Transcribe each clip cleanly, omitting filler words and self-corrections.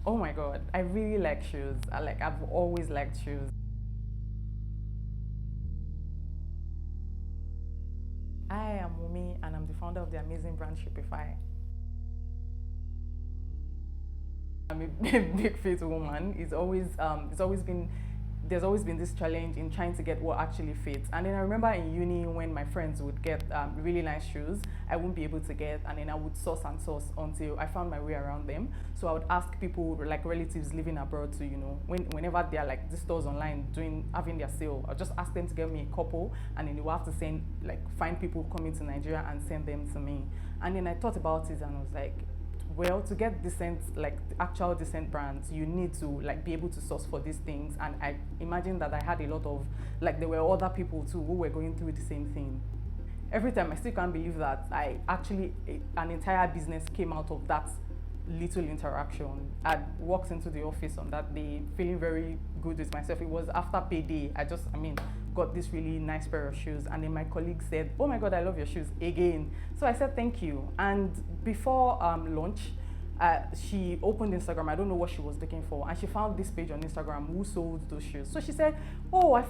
Oh my god, I really like shoes. I've always liked shoes. I am Wunmi and I'm the founder of the amazing brand Shoepify. I'm a big fit woman. It's always been there's always been this challenge in trying to get what actually fits. And then I remember in uni when my friends would get really nice shoes, I wouldn't be able to get, and then I would source and source until I found my way around them. So I would ask people like relatives living abroad to, whenever they're like the stores online having their sale, I'll just ask them to get me a couple, and then they will have to find people coming to Nigeria and send them to me. And then I thought about it and I was like, well, to get decent, like actual decent brands, you need to like be able to source for these things. And I imagine that I had a lot of, like, there were other people too who were going through the same thing. Every time I still can't believe that an entire business came out of that little interaction. I walked into the office on that day feeling very good with myself. It was after payday. Got this really nice pair of shoes, and then my colleague said, "Oh my god, I love your shoes," again. So I said thank you. And before lunch, she opened Instagram. I don't know what she was looking for, and she found this page on Instagram who sold those shoes. So she said, "Oh, I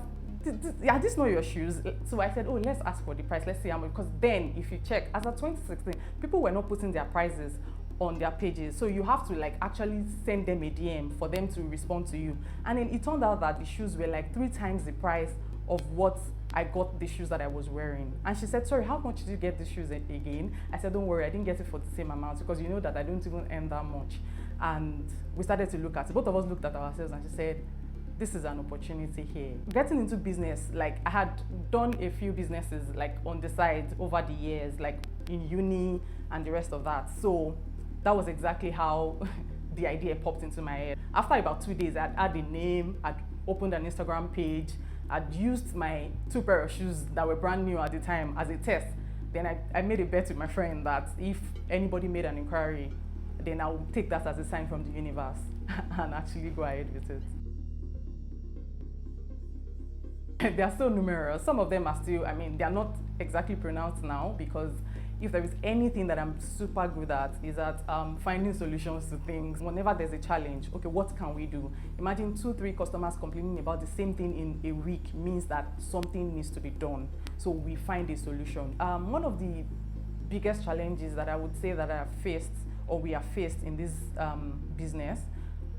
just know your shoes." So I said, "Oh, let's ask for the price. Let's see how much." Because then, if you check, as of 2016, people were not putting their prices on their pages, so you have to like actually send them a DM for them to respond to you. And then it turned out that the shoes were like 3 times the price of what I got the shoes that I was wearing. And she said, "Sorry, how much did you get the shoes again?" I said, "Don't worry, I didn't get it for the same amount, because you know that I don't even earn that much." And we started to look at it. Both of us looked at ourselves, and she said, "This is an opportunity here." Getting into business, like I had done a few businesses like on the side over the years, like in uni and the rest of that. So that was exactly how the idea popped into my head. After about 2 days, I'd had a name, I'd opened an Instagram page, I'd used my 2 pair of shoes that were brand new at the time as a test. Then I made a bet with my friend that if anybody made an inquiry, then I would take that as a sign from the universe and actually go ahead with it. They are so numerous. Some of them are still, they are not exactly pronounced now, because if there is anything that I'm super good at, is at finding solutions to things. Whenever there's a challenge, okay, what can we do? Imagine 2-3 customers complaining about the same thing in a week means that something needs to be done. So we find a solution. One of the biggest challenges that I would say that I have faced, or we have faced in this business,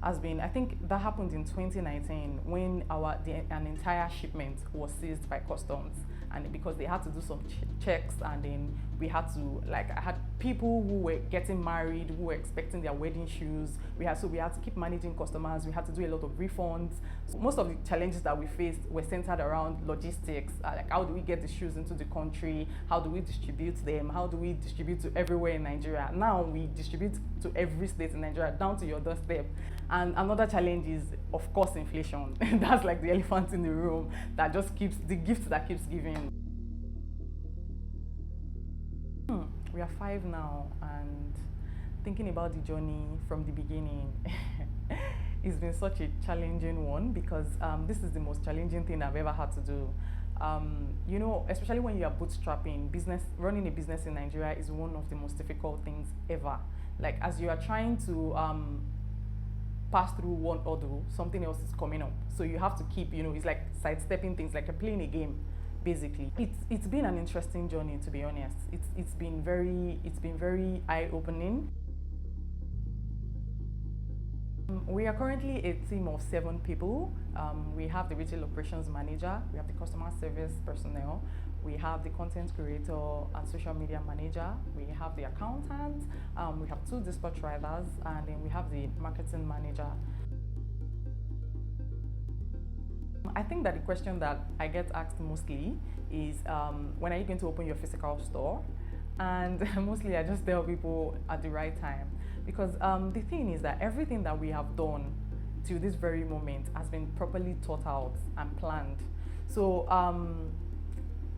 has been, I think that happened in 2019 when an entire shipment was seized by customs, and because they had to do some checks, and then we had to, like, I had people who were getting married, who were expecting their wedding shoes. We had to keep managing customers. We had to do a lot of refunds. So most of the challenges that we faced were centered around logistics, like how do we get the shoes into the country, how do we distribute them, how do we distribute to everywhere in Nigeria. Now we distribute to every state in Nigeria, down to your doorstep. And another challenge is, of course, inflation. That's like the elephant in the room that just keeps, the gift that keeps giving. We are 5 now, and thinking about the journey from the beginning, it's been such a challenging one, because this is the most challenging thing I've ever had to do. Especially when you are bootstrapping, running a business in Nigeria is one of the most difficult things ever. Like, as you are trying to pass through one hurdle, something else is coming up. So you have to keep, it's like sidestepping things, like you're playing a game, basically. It's been an interesting journey, to be honest. It's been very eye-opening. We are currently a team of 7 people. We have the retail operations manager, we have the customer service personnel, we have the content creator and social media manager, we have the accountant, we have 2 dispatch riders, and then we have the marketing manager. I think that the question that I get asked mostly is, when are you going to open your physical store? And mostly I just tell people at the right time, because the thing is that everything that we have done to this very moment has been properly thought out and planned. So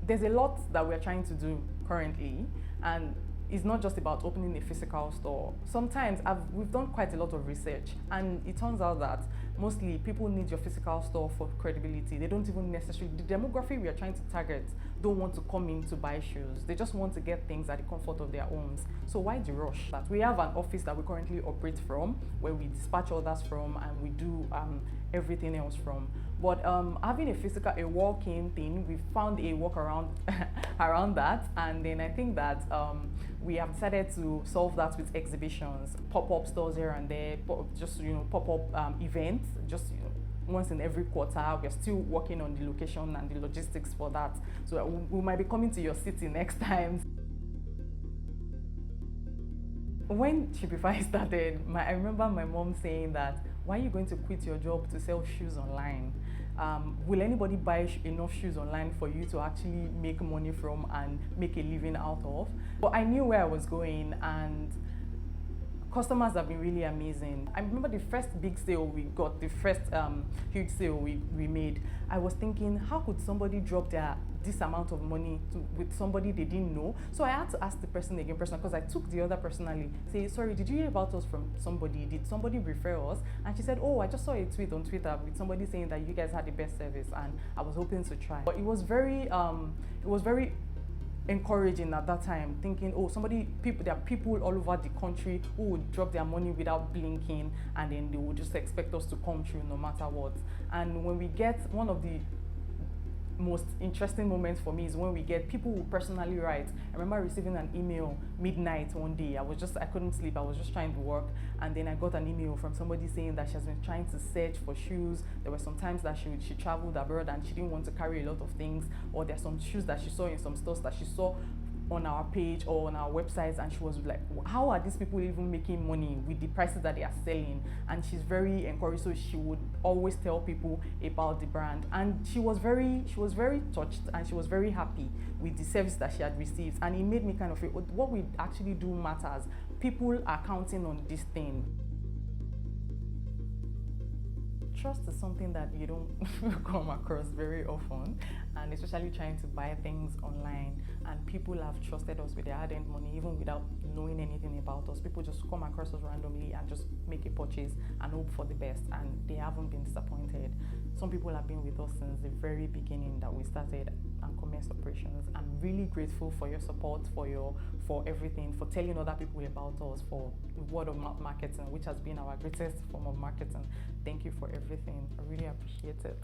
there's a lot that we're trying to do currently, and it's not just about opening a physical store. Sometimes we've done quite a lot of research, and it turns out that mostly people need your physical store for credibility. They don't even necessarily, the demography we are trying to target don't want to come in to buy shoes. They just want to get things at the comfort of their homes. So why the rush? That we have an office that we currently operate from, where we dispatch orders from, and we do everything else from. But having a walk-in thing, we found a workaround around that, and then I think that we have decided to solve that with exhibitions, pop-up stores here and there, just pop-up events, just once in every quarter. We're still working on the location and the logistics for that, so we might be coming to your city next time. When Shoepify started, I remember my mom saying that, why are you going to quit your job to sell shoes online? Will anybody buy enough shoes online for you to actually make money from and make a living out of? But I knew where I was going, and customers have been really amazing. I remember the first big sale we got, the first huge sale we made. I was thinking, how could somebody drop this amount of money with somebody they didn't know? So I had to ask the person again personally, because I took the other personally, say, sorry, did you hear about us from somebody? Did somebody refer us? And she said, oh, I just saw a tweet on Twitter with somebody saying that you guys had the best service, and I was hoping to try. But it was very encouraging at that time, thinking, oh, there are people all over the country who would drop their money without blinking, and then they would just expect us to come through no matter what. And when we get, one of the most interesting moments for me is when we get people who personally write. I remember receiving an email midnight one day. I couldn't sleep, I was just trying to work, and then I got an email from somebody saying that she has been trying to search for shoes. There were some times that she traveled abroad and she didn't want to carry a lot of things, or there's some shoes that she saw in some stores that she saw on our page or on our websites, and she was like, how are these people even making money with the prices that they are selling? And she's very encouraged, so she would always tell people about the brand, and she was very touched, and she was very happy with the service that she had received. And it made me kind of feel, what we actually do matters. People are counting on this thing. Trust is something that you don't come across very often, and especially trying to buy things online. And people have trusted us with their hard-earned money, even without knowing anything about us. People just come across us randomly and just make a purchase and hope for the best, and they haven't been disappointed. Some people have been with us since the very beginning that we started and commenced operations. I'm really grateful for your support, for everything, for telling other people about us, for word of mouth marketing, which has been our greatest form of marketing. Thank you for everything. I really appreciate it.